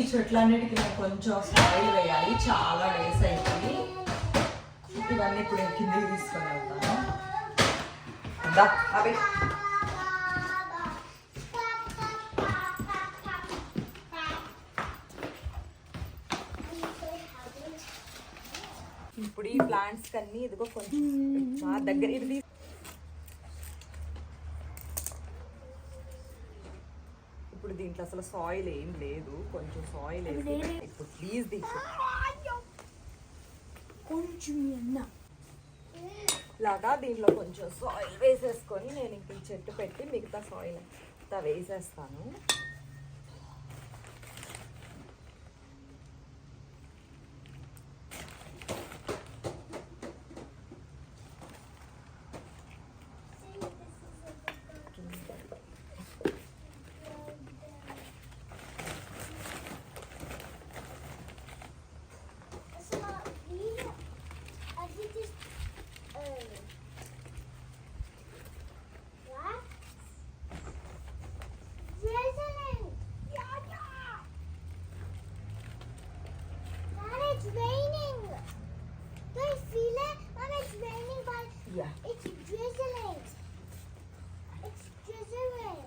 ఈ చెట్లన్నిటికీ నేను కొంచెం సాయిల్ వేయాలి, చాలా డేస్ అయింది. ఇవన్నీ ఇప్పుడు కిందికి తీసుకొని వెళ్తాను. అవి ఇప్పుడు ఈ ప్లాంట్స్ కన్నీ ఇదిగో కొంచెం మా దగ్గర ఇది ఇప్పుడు దీంట్లో అసలు సాయిల్ ఏం లేదు, కొంచెం సాయిల్ వేసి ఇప్పుడు ప్లీజ్ కొంచెం లాగా దీంట్లో కొంచెం సాయిల్ వేసేసుకొని నేను ఇంక చెట్టు పెట్టి మిగతా సాయిల్ అంతా వేసేస్తాను. Yeah. It's drizzling. It's drizzling.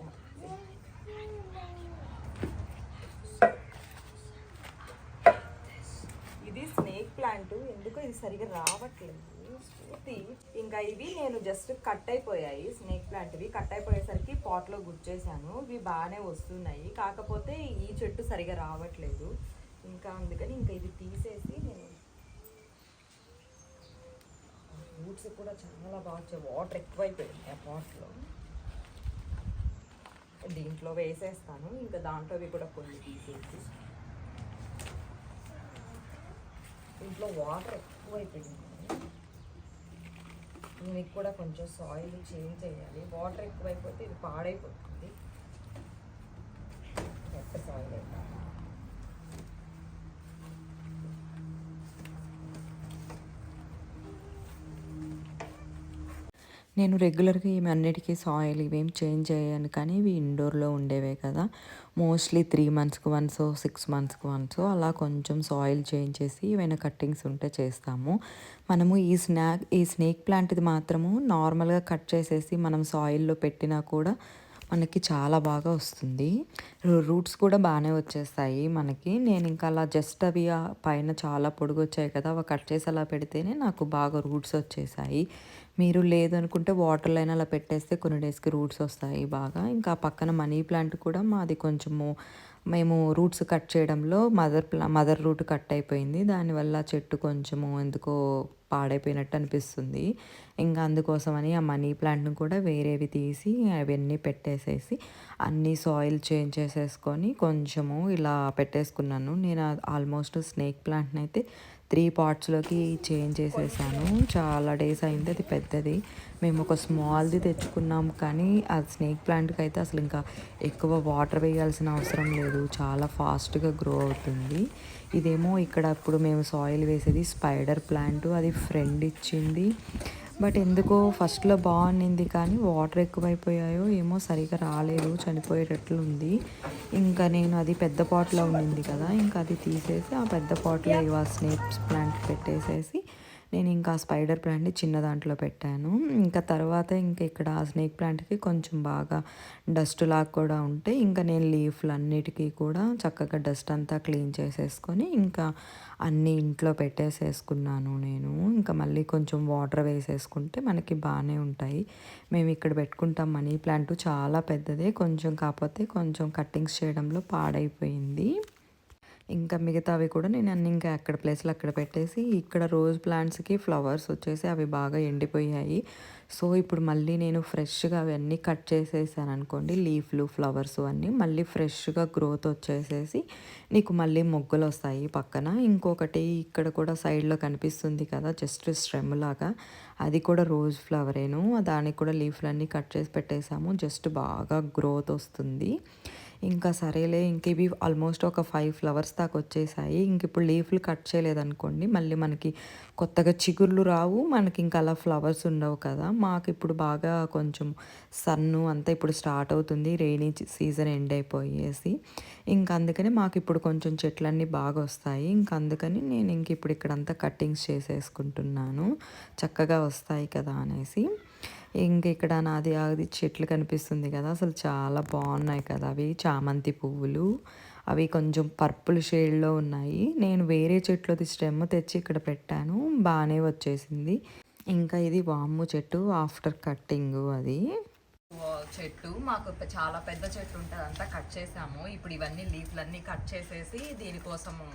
ఇది స్నేక్ ప్లాంట్, ఎందుకో ఇది సరిగా రావట్లేదు పూర్తి. ఇంకా ఇవి నేను జస్ట్ కట్ అయిపోయాయి, స్నేక్ ప్లాంట్వి కట్ అయిపోయేసరికి పాట్లో గుచ్చేసాను. ఇవి బాగానే వస్తున్నాయి, కాకపోతే ఈ చెట్టు సరిగా రావట్లేదు. ఇంకా అందుకని ఇంకా ఇది తీసేసి నేను రూట్స్ కూడా చాలా బాగా వచ్చాయి. వాటర్ ఎక్కువైపోయింది ఆ పాట్లో, దీంట్లో వేసేస్తాను. ఇంకా దాంట్లోవి కూడా కొన్ని తీసేసి, దీంట్లో వాటర్ ఎక్కువైపోయింది. దీనికి కూడా కొంచెం సాయిల్ చేంజ్ చేయాలి. వాటర్ ఎక్కువైపోతే ఇది పాడైపోతుంది. ఎంత సాయిల్ అయితే నేను రెగ్యులర్గా ఇవి అన్నిటికీ సాయిల్ ఇవేం చేంజ్ చేయను, కానీ ఇవి ఇండోర్లో ఉండేవే కదా, మోస్ట్లీ 3 monthsకి వన్స్ 6 monthsకి వన్స్ అలా కొంచెం సాయిల్ చేంజ్ చేసి ఏమైనా కట్టింగ్స్ ఉంటే చేస్తాము. మనము ఈ స్నేక్ ప్లాంట్ది మాత్రము నార్మల్గా కట్ చేసేసి మనం సాయిల్లో పెట్టినా కూడా మనకి చాలా బాగా వస్తుంది. రూట్స్ కూడా బాగానే వచ్చేస్తాయి మనకి. నేను ఇంకా అలా జస్ట్ అవి పైన చాలా పొడుగు వచ్చాయి కదా, అవి కట్ చేసి అలా పెడితేనే నాకు బాగా రూట్స్ వచ్చేసాయి. మీరు లేదనుకుంటే వాటర్లో అయినా అలా పెట్టేస్తే కొన్ని డేస్కి రూట్స్ వస్తాయి బాగా. ఇంకా పక్కన మనీ ప్లాంట్ కూడా మాది కొంచెము మేము రూట్స్ కట్ చేయడంలో మదర్ రూట్ కట్ అయిపోయింది. దానివల్ల చెట్టు కొంచెము ఎందుకో పాడైపోయినట్టు అనిపిస్తుంది. ఇంకా అందుకోసమని ఆ మనీ ప్లాంట్ను కూడా వేరేవి తీసి అవన్నీ పెట్టేసేసి అన్నీ సాయిల్ చేంజ్ చేసేసుకొని కొంచెము ఇలా పెట్టేసుకున్నాను. నేను ఆల్మోస్ట్ స్నేక్ ప్లాంట్ని అయితే 3 పాట్స్లోకి చేంజ్ చేసేసాను. చాలా డేస్ అయింది, అది పెద్దది. మేము ఒక స్మాల్ది తెచ్చుకున్నాము, కానీ ఆ స్నేక్ ప్లాంట్కి అయితే అసలు ఇంకా ఎక్కువ వాటర్ వేయాల్సిన అవసరం లేదు, చాలా ఫాస్ట్గా గ్రో అవుతుంది. ఇదేమో ఇక్కడ ఇప్పుడు మేము సాయిల్ వేసేది స్పైడర్ ప్లాంట్, అది ఫ్రెండ్ ఇచ్చింది. బట్ ఎందుకో ఫస్ట్లో బాగుండింది, కానీ వాటర్ ఎక్కువైపోయాయో ఏమో సరిగా రాలేదు, చనిపోయేటట్లు ఉంది. ఇంకా నేను అది పెద్ద పాట్లో ఉండింది కదా, ఇంకా అది తీసేసి ఆ పెద్ద పాట్లో ఇవా స్నేక్స్ ప్లాంట్ పెట్టేసేసి నేను ఇంకా స్పైడర్ ప్లాంట్ని చిన్న దాంట్లో పెట్టాను. ఇంకా తర్వాత ఇంకా ఇక్కడ ఆ స్నేక్ ప్లాంట్కి కొంచెం బాగా డస్ట్ లాగా కూడా ఉంటే ఇంకా నేను లీఫ్లు అన్నిటికీ కూడా చక్కగా డస్ట్ అంతా క్లీన్ చేసేసుకొని ఇంకా అన్నీ ఇంట్లో పెట్టేసేసుకున్నాను నేను. ఇంకా మళ్ళీ కొంచెం వాటర్ వేసేసుకుంటే మనకి బాగానే ఉంటాయి. మేము ఇక్కడ పెట్టుకుంటాం మనీ ప్లాంట్, చాలా పెద్దదే, కొంచెం కాకపోతే కొంచెం కట్టింగ్స్ చేయడంలో పాడైపోయింది. ఇంకా మిగతావి కూడా నేను అన్ని ఇంకా అక్కడ ప్లేస్లో అక్కడ పెట్టేసి, ఇక్కడ రోజ్ ప్లాంట్స్కి ఫ్లవర్స్ వచ్చేసి అవి బాగా ఎండిపోయాయి. సో ఇప్పుడు మళ్ళీ నేను ఫ్రెష్గా అవన్నీ కట్ చేసేసాను అనుకోండి, లీఫ్లు ఫ్లవర్స్ అన్నీ మళ్ళీ ఫ్రెష్గా గ్రోత్ వచ్చేసేసి నీకు మళ్ళీ మొగ్గలు వస్తాయి పక్కన. ఇంకొకటి ఇక్కడ కూడా సైడ్లో కనిపిస్తుంది కదా జస్ట్ స్టెమ్ లాగా, అది కూడా రోజ్ ఫ్లవరేను, దానికి కూడా లీఫ్లన్నీ కట్ చేసి పెట్టేసాము, జస్ట్ బాగా గ్రోత్ వస్తుంది. ఇంకా సరేలే ఇంక ఇవి ఆల్మోస్ట్ ఒక 5 ఫ్లవర్స్ దాకా వచ్చేసాయి. ఇంక ఇప్పుడు లీఫ్లు కట్ చేయలేదనుకోండి మళ్ళీ మనకి కొత్తగా చిగుర్లు రావు. మనకి ఇంకా అలా ఫ్లవర్స్ ఉండవు కదా. మాకు ఇప్పుడు బాగా కొంచెం సన్ను అంతా ఇప్పుడు స్టార్ట్ అవుతుంది. రెయినీ సీజన్ ఎండ్ అయిపోయేసి ఇంక అందుకని మాకు ఇప్పుడు కొంచెం చెట్లన్నీ బాగా వస్తాయి. ఇంక అందుకని నేను ఇంక ఇప్పుడు ఇక్కడంతా కట్టింగ్స్ చేసేసుకుంటున్నాను. చక్కగా వస్తాయి కదా అనేసి. ఇంక ఇక్కడ నాది అది చెట్లు కనిపిస్తుంది కదా, అసలు చాలా బాగున్నాయి కదా అవి చామంతి పువ్వులు. అవి కొంచెం పర్పుల్ షేడ్లో ఉన్నాయి. నేను వేరే చెట్లది స్టెమ్ తెచ్చి ఇక్కడ పెట్టాను, బాగానే వచ్చేసింది. ఇంకా ఇది వాము చెట్టు ఆఫ్టర్ కట్టింగ్ అది చెట్టు మాకు చాలా పెద్ద చెట్టు ఉంటుంది, అంతా కట్ చేసాము. ఇప్పుడు ఇవన్నీ లీఫ్లన్నీ కట్ చేసేసి దీనికోసము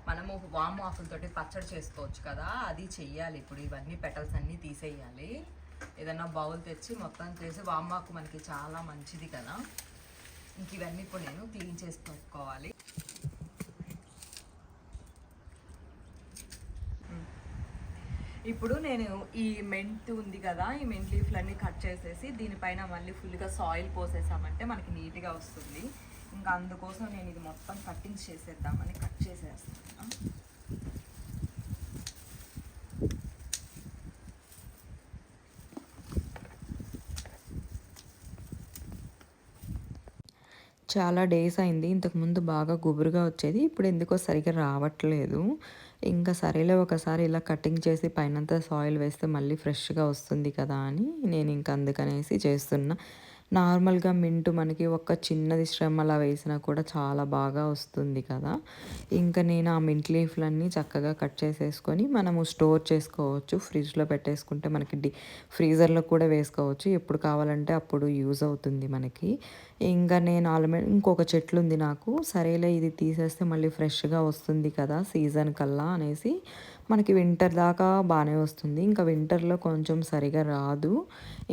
మనము వాము ఆకులతోటి పచ్చడి చేసుకోవచ్చు కదా, అది చెయ్యాలి. ఇప్పుడు ఇవన్నీ పెటల్స్ అన్నీ తీసేయాలి. ఏదన్నా బౌల్ తెచ్చి మొత్తం చేసి వామాకు మనకి చాలా మంచిది కదా. ఇంక ఇవన్నీ ఇప్పుడు నేను క్లీన్ చేసి పెట్టుకోవాలి. ఇప్పుడు నేను ఈ మెంట్ ఉంది కదా, ఈ మెంట్ లీఫ్లన్నీ కట్ చేసేసి దీనిపైన మళ్ళీ ఫుల్గా సాయిల్ పోసేసామంటే మనకి నీట్గా వస్తుంది. ఇంకా అందుకోసం నేను ఇది మొత్తం కట్టింగ్స్ చేసేద్దామని కట్ చేసేస్తాను. చాలా డేస్ అయింది. ఇంతకుముందు బాగా గుబురుగా వచ్చేది, ఇప్పుడు ఎందుకో సరిగ్గా రావట్లేదు. ఇంకా సరేలే ఒకసారి ఇలా కటింగ్ చేసి పైనంతా సాయిల్ వేస్తే మళ్ళీ ఫ్రెష్గా వస్తుంది కదా అని నేను ఇంక అందుకనేసి చేస్తున్నా. నార్మల్గా మింటు మనకి ఒక చిన్నది స్టెమ్ అలా వేసినా కూడా చాలా బాగా వస్తుంది కదా. ఇంకా నేను ఆ మింట్ లీఫ్లన్నీ చక్కగా కట్ చేసేసుకొని మనము స్టోర్ చేసుకోవచ్చు. ఫ్రిడ్జ్లో పెట్టేసుకుంటే మనకి ఫ్రీజర్లో కూడా వేసుకోవచ్చు, ఎప్పుడు కావాలంటే అప్పుడు యూజ్ అవుతుంది మనకి. ఇంకా నేను ఆల్రెడీ ఇంకొక చెట్లు ఉంది నాకు, సరేలే ఇది తీసేస్తే మళ్ళీ ఫ్రెష్గా వస్తుంది కదా సీజన్ కల్లా అనేసి. మనకి వింటర్ దాకా బాగానే వస్తుంది, ఇంకా వింటర్లో కొంచెం సరిగా రాదు.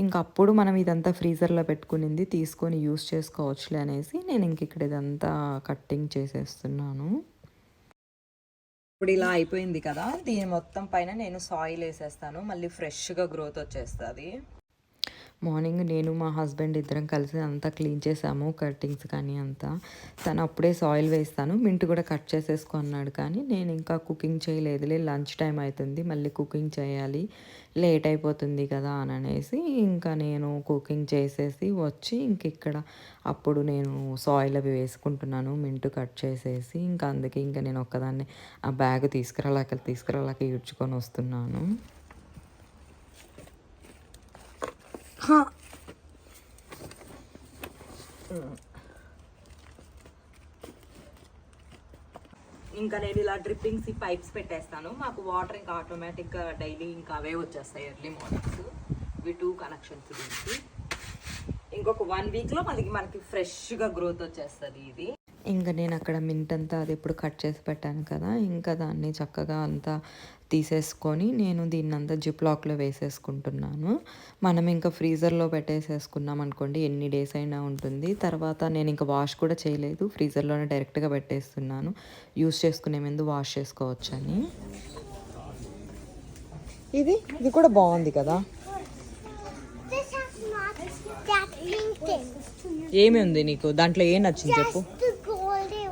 ఇంక అప్పుడు మనం ఇదంతా ఫ్రీజర్లో పెట్టుకునింది తీసుకొని యూస్ చేసుకోవచ్చులే అనేసి నేను ఇంక ఇక్కడ ఇదంతా కట్టింగ్ చేసేస్తున్నాను. ఇప్పుడు ఇలా అయిపోయింది కదా, దీని మొత్తం పైన నేను సాయిల్ వేసేస్తాను, మళ్ళీ ఫ్రెష్గా గ్రోత్ వచ్చేస్తుంది. మార్నింగ్ నేను మా హస్బెండ్ ఇద్దరం కలిసి అంతా క్లీన్ చేసాము, కటింగ్స్ కానీ అంతా. తను అప్పుడే సాయిల్ వేస్తాను మింట్ కూడా కట్ చేసేసుకో అన్నాడు, కానీ నేను ఇంకా కుకింగ్ చేయలేదులే, లంచ్ టైం అవుతుంది మళ్ళీ కుకింగ్ చేయాలి, లేట్ అయిపోతుంది కదా అని అనేసి ఇంకా నేను కుకింగ్ చేసేసి వచ్చి ఇంక ఇక్కడ అప్పుడు నేను సాయిల్ అవి వేసుకుంటున్నాను మింట్ కట్ చేసేసి. ఇంకా అందుకే ఇంకా నేను ఒక్కదాన్ని ఆ బ్యాగ్ తీసుకురాలేక ఈడ్చుకొని వస్తున్నాను. ఇంకా నేను ఇలా డ్రిప్పింగ్స్ ఈ పైప్స్ పెట్టేస్తాను, మాకు వాటర్ ఇంకా ఆటోమేటిక్గా డైలీ ఇంకా అవే వచ్చేస్తాయి ఎర్లీ మార్నింగ్స్. ఇవి 2 కనెక్షన్స్ దీనికి. ఇంకొక 1 వీక్లో మనకి ఫ్రెష్గా గ్రోత్ వచ్చేస్తుంది ఇది. ఇంకా నేను అక్కడ మింట్ అంతా అది ఇప్పుడు కట్ చేసి పెట్టాను కదా, ఇంకా దాన్ని చక్కగా అంతా తీసేసుకొని నేను దీన్ని అంతా జిప్ లాక్లో వేసేసుకుంటున్నాను. మనం ఇంకా ఫ్రీజర్లో పెట్టేసేసుకున్నాం అనుకోండి ఎన్ని డేస్ అయినా ఉంటుంది. తర్వాత నేను ఇంకా వాష్ కూడా చేయలేదు, ఫ్రీజర్లోనే డైరెక్ట్గా పెట్టేస్తున్నాను, యూస్ చేసుకునే ముందు వాష్ చేసుకోవచ్చని. ఇది కూడా బాగుంది కదా. This has not that pink thing. ఏమి ఉంది నీకు దాంట్లో ఏం నచ్చింది చెప్పు. Just the golden.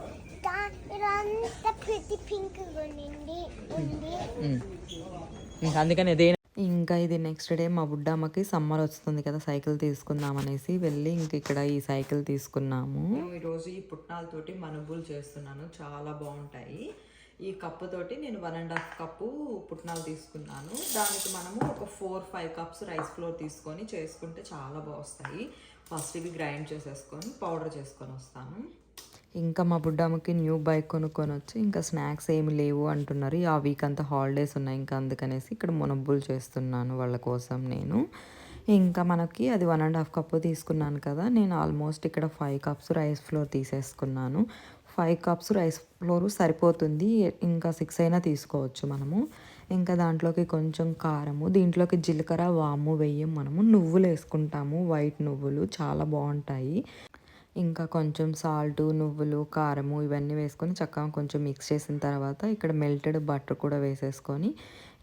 The pretty pink one ఉంది. ఇంకా అందుకని ఇదే. ఇంకా ఇది నెక్స్ట్ డే మా బుడ్డమ్మకి సమ్మర్ వస్తుంది కదా, సైకిల్ తీసుకుందాం అనేసి వెళ్ళి ఇంక ఇక్కడ ఈ సైకిల్ తీసుకున్నాము. ఈరోజు ఈ పుట్నాలతోటి మనుబులు చేస్తున్నాను, చాలా బాగుంటాయి. ఈ కప్పుతోటి నేను 1.5 కప్పు పుట్నాలు తీసుకున్నాను. దానికి మనము ఒక 4-5 కప్స్ రైస్ ఫ్లోర్ తీసుకొని చేసుకుంటే చాలా బాగుస్తాయి. ఫస్ట్ ఇవి గ్రైండ్ చేసేసుకొని పౌడర్ చేసుకొని వస్తాను. ఇంకా మా బుడ్డమ్మకి న్యూ బైక్ కొనుక్కొని వచ్చి ఇంకా స్నాక్స్ ఏమి లేవు అంటున్నారు, ఆ వీక్ అంతా హాలిడేస్ ఉన్నాయి, ఇంకా అందుకనేసి ఇక్కడ మునబ్బులు చేస్తున్నాను వాళ్ళ కోసం నేను. ఇంకా మనకి అది 1.5 కప్పు తీసుకున్నాను కదా, నేను ఆల్మోస్ట్ ఇక్కడ 5 కప్స్ రైస్ ఫ్లోర్ తీసేసుకున్నాను. 5 కప్స్ రైస్ ఫ్లోర్ సరిపోతుంది, ఇంకా 6 అయినా తీసుకోవచ్చు మనము. ఇంకా దాంట్లోకి కొంచెం కారము, దీంట్లోకి జీలకర్ర వాము వేయం, మనము నువ్వులు వేసుకుంటాము, వైట్ నువ్వులు చాలా బాగుంటాయి. ఇంకా కొంచెం సాల్టు నువ్వులు కారము ఇవన్నీ వేసుకొని చక్కగా కొంచెం మిక్స్ చేసిన తర్వాత ఇక్కడ మెల్టెడ్ బటర్ కూడా వేసేసుకొని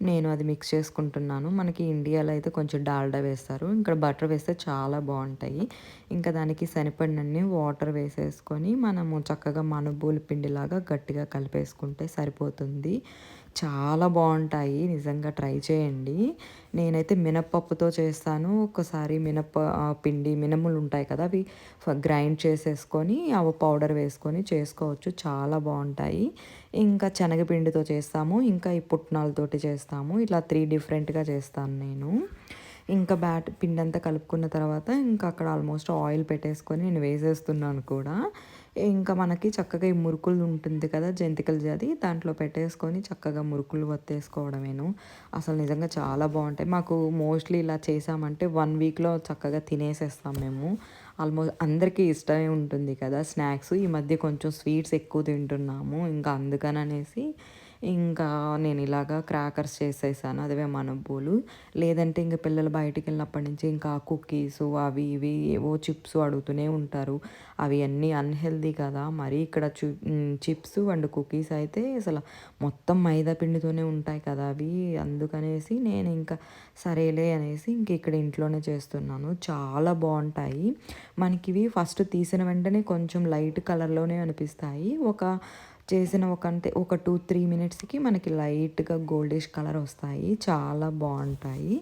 నేను అది మిక్స్ చేసుకుంటున్నాను. మనకి ఇండియాలో అయితే కొంచెం డాల్డా వేస్తారు. ఇక్కడ బటర్ వేస్తే చాలా బావుంటాయి. ఇంకా దానికి సరిపడినన్ని వాటర్ వేసేసుకొని మనము చక్కగా మనుబోలు పిండిలాగా గట్టిగా కలిపేసుకుంటే సరిపోతుంది. చాలా బావుంటాయి. నిజంగా ట్రై చేయండి. నేనైతే మినపప్పుతో చేస్తాను. ఒక్కసారి పిండి మినుములు ఉంటాయి కదా! అవి గ్రైండ్ చేసేసుకొని అవి పౌడర్ వేసుకొని చేసుకోవచ్చు. చాలా బావుంటాయి. ఇంకా శనగపిండితో చేస్తాము. ఇంకా ఈ పుట్నాలతోటి చేస్తాము. ఇట్లా 3 డిఫరెంట్‌గా చేస్తాను నేను. ఇంకా పిండంతా కలుపుకున్న తర్వాత ఇంకా అక్కడ ఆల్మోస్ట్ ఆయిల్ పెట్టేసుకొని నేను వేసేస్తున్నాను కూడా. ఇంకా మనకి చక్కగా ఈ మురుకులు ఉంటుంది కదా! జంతికల జాది దాంట్లో పెట్టేసుకొని చక్కగా మురుకులు వత్తేసుకోవడమేను. అసలు నిజంగా చాలా బావుంటాయి. మాకు మోస్ట్‌లీ ఇలా చేశామంటే 1 వీక్‌లో చక్కగా తినేసేస్తాం మేము. అందరికీ ఇష్టమే ఉంటుంది కదా స్నాక్స్. ఈ మధ్య కొంచెం స్వీట్స్ ఎక్కువ తింటున్నాము. ఇంకా అందుకననేసి ఇంకా నేను ఇలాగా క్రాకర్స్ చేసేసాను. అదివే మనబోలు. లేదంటే ఇంక పిల్లలు బయటికెళ్ళినప్పటి నుంచి ఇంకా కుకీసు అవి ఇవి ఏవో చిప్స్ అడుగుతూనే ఉంటారు. అవి అన్నీ అన్‌హెల్తీ కదా! మరి ఇక్కడ చిప్స్ అండ్ కుకీస్ అయితే అసలు మొత్తం మైదా పిండితోనే ఉంటాయి కదా అవి. అందుకనేసి నేను ఇంకా సరేలే అనేసి ఇంక ఇక్కడ ఇంట్లోనే చేస్తున్నాను. చాలా బావుంటాయి. మనకివి ఫస్ట్ తీసిన వెంటనే కొంచెం లైట్ కలర్‌లోనే అనిపిస్తాయి. ఒక 2, 3 మినిట్స్‌కి మనకి లైట్‌గా గోల్డిష్ కలర్ వస్తాయి. చాలా బావుంటాయి.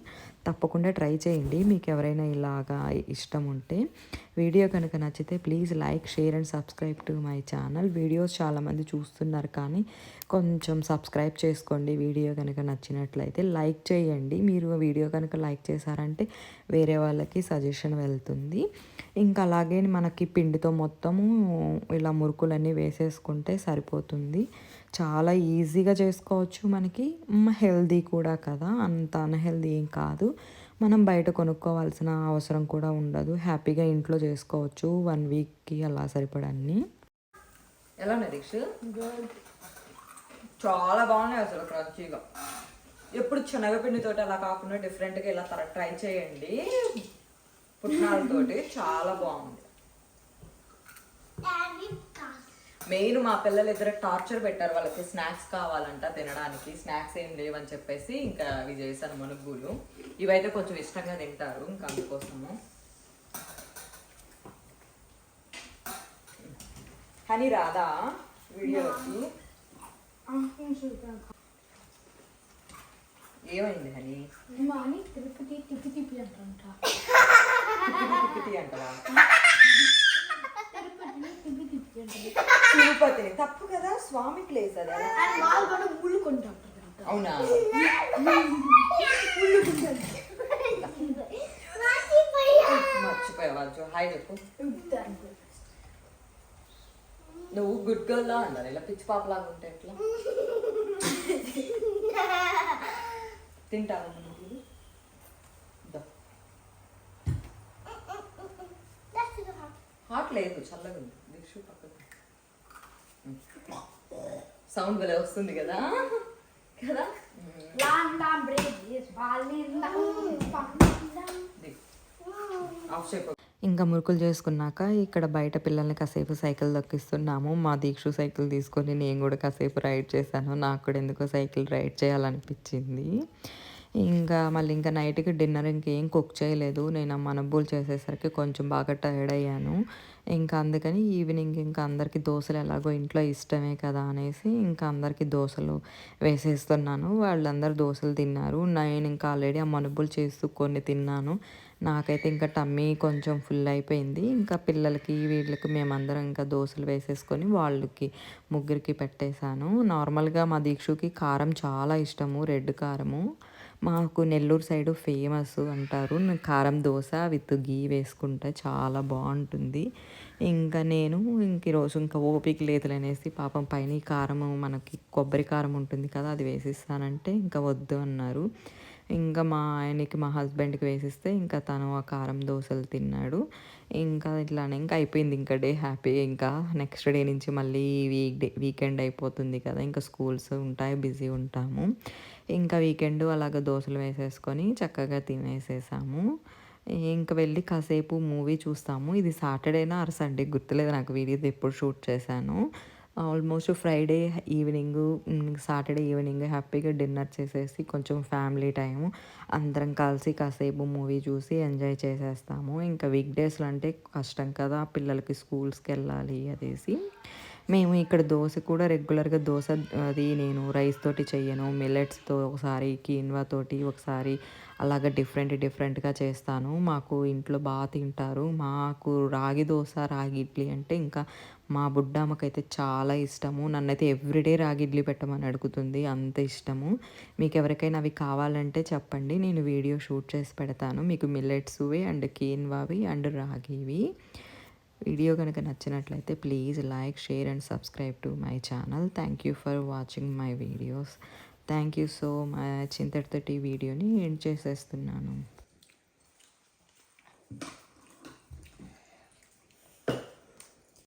తప్పకుండా ట్రై చేయండి. మీకు ఎవరైనా ఇలాగా ఇష్టం ఉంటే. వీడియో కనుక నచ్చితే please like, share and subscribe to my channel. Videos చాలామంది చూస్తున్నారు కానీ కొంచెం సబ్స్క్రైబ్ చేసుకోండి. వీడియో కనుక నచ్చినట్లయితే లైక్ చేయండి. మీరు వీడియో కనుక లైక్ చేశారంటే వేరే వాళ్ళకి సజెషన్ వెళ్తుంది. ఇంకా అలాగే మనకి పిండితో మొత్తము ఇలా మురుకులన్నీ వేసేసుకుంటే సరిపోతుంది. చాలా ఈజీగా చేసుకోవచ్చు. మనకి హెల్తీ కూడా కదా! అంత అన్‌హెల్తీ ఏం కాదు. మనం బయట కొనుక్కోవాల్సిన అవసరం కూడా ఉండదు. హ్యాపీగా ఇంట్లో చేసుకోవచ్చు. 1 వీక్‌కి అలా సరిపడన్ని. ఎలా ఉన్నాయి దీక్ష? చాలా బాగున్నాయి అసలు క్రంచీగా. ఎప్పుడు శనగపిండితోటి అలా కాకుండా డిఫరెంట్గా ఇలా ట్రై చేయండి. పుట్నాలతోటి చాలా బాగుంది. మెయిన్ మా పిల్లలు ఇద్దరు టార్చర్ పెట్టారు. వాళ్ళకి స్నాక్స్ కావాలంట తినడానికి. స్నాక్స్ ఏం లేవని చెప్పేసి ఇంకా అవి చేశాను మనుగులు. ఇవైతే కొంచెం ఇష్టంగా తింటారు. ఇంకా అందుకోసము హనీ రాదా వీడియోకి? ఏమైంది హనీ? తిరుపతి తిప్పి అంట. తిప్పి అంటవా? తిరుపతిని తప్పు కదా, స్వామి ప్లేస్ అది. ముళ్ళు కొంటాం. అవునా? మర్చిపోయావా? హాయ్ చెప్పు. నువ్వు గుడ్ గర్ల్ లా ఉండాలి. ఇలా పిచ్చి పాపలాగా ఉంటే ఎట్లా? తింటావా? హాట్ లేదు, చల్లగా ఉంది. దిక్షు పక్కన సౌండ్ భలే వస్తుంది కదా కదా. ఇంకా మురుకులు చేసుకున్నాక ఇక్కడ బయట పిల్లల్ని కాసేపు సైకిల్ దొక్కిస్తున్నాము. మా దీక్షు సైకిల్ తీసుకొని నేను కూడా కాసేపు రైడ్ చేశాను. నాకు కూడా ఎందుకో సైకిల్ రైడ్ చేయాలనిపించింది. ఇంకా నైట్కి డిన్నర్ ఇంకేం కుక్ చేయలేదు. నేను మనబూలు చేసేసరికి కొంచెం బాగా టైర్డ్ అయ్యాను. ఇంకా అందుకని ఈవినింగ్ ఇంకా అందరికీ దోశలు ఎలాగో ఇంట్లో ఇష్టమే కదా అనేసి ఇంకా అందరికీ దోశలు వేసేస్తున్నాను. వాళ్ళందరూ దోశలు తిన్నారు. నేను ఇంకా ఆల్రెడీ ఆ మనుబులు చేస్తూ కొన్ని తిన్నాను. నాకైతే ఇంకా టమ్మీ కొంచెం ఫుల్ అయిపోయింది. ఇంకా పిల్లలకి వీళ్ళకి మేమందరం ఇంకా దోశలు వేసేసుకొని వాళ్ళకి ముగ్గురికి పెట్టేశాను. నార్మల్గా మా దీక్షుకి కారం చాలా ఇష్టము, రెడ్ కారము. మాకు నెల్లూరు సైడు ఫేమస్ అంటారు. కారం దోశ విత్ గీ వేసుకుంటే చాలా బాగుంటుంది. నేను ఈరోజు ఓపిక లేదులనేసి పాపం పైన ఈ కారము మనకి కొబ్బరి కారం ఉంటుంది కదా, అది వేసిస్తానంటే ఇంకా వద్దు అన్నారు. మా ఆయనకి మా హస్బెండ్కి వేసిస్తే ఇంకా తను ఆ కారం దోశలు తిన్నాడు. ఇట్లానే ఇంకా అయిపోయింది ఇంకా డే హ్యాపీగా. ఇంకా నెక్స్ట్ డే నుంచి మళ్ళీ వీకెండ్ అయిపోతుంది కదా, ఇంకా స్కూల్స్ ఉంటాయి, బిజీ ఉంటాము. ఇంకా వీకెండ్ అలాగ దోశలు వేసేసుకొని చక్కగా తినేసేసాము. ఇంకా వెళ్ళి కాసేపు మూవీ చూస్తాము. ఇది సాటర్డేనా ఆర్ సండే గుర్తులేదు నాకు, వీడియో ఎప్పుడు షూట్ చేశాను. Almost Friday evening, Saturday evening హ్యాపీగా డిన్నర్ చేసేసి కొంచెం ఫ్యామిలీ టైము అందరం కలిసి కాసేపు మూవీ చూసి ఎంజాయ్ చేసేస్తాము. ఇంకా వీక్ డేస్లో అంటే కష్టం కదా, పిల్లలకి స్కూల్స్కి వెళ్ళాలి అదేసి. మేము ఇక్కడ దోశ కూడా రెగ్యులర్గా దోశ అది నేను రైస్ తోటి చెయ్యను, మిల్లెట్స్తో ఒకసారి, కీన్వా తోటి ఒకసారి, అలాగ డిఫరెంట్గా చేస్తాను. మాకు ఇంట్లో బాగా తింటారు. మాకు రాగి దోశ, రాగి ఇడ్లీ అంటే ఇంకా మా బుడ్డామ్మకైతే చాలా ఇష్టము. నన్నైతే ఎవ్రీడే రాగి ఇడ్లీ పెట్టమని అడుగుతుంది, అంత ఇష్టము. మీకు ఎవరికైనా అవి కావాలంటే చెప్పండి, నేను వీడియో షూట్ చేసి పెడతాను మీకు, మిల్లెట్స్వి అండ్ కీన్వావి అండ్ రాగివి. వీడియో కనుక నచ్చినట్లయితే please like, share and subscribe to my channel. Thank you for watching my videos. Thank you so much. ఇంతటితోటి ఈ వీడియోని ఎండ్ చేసేస్తున్నాను.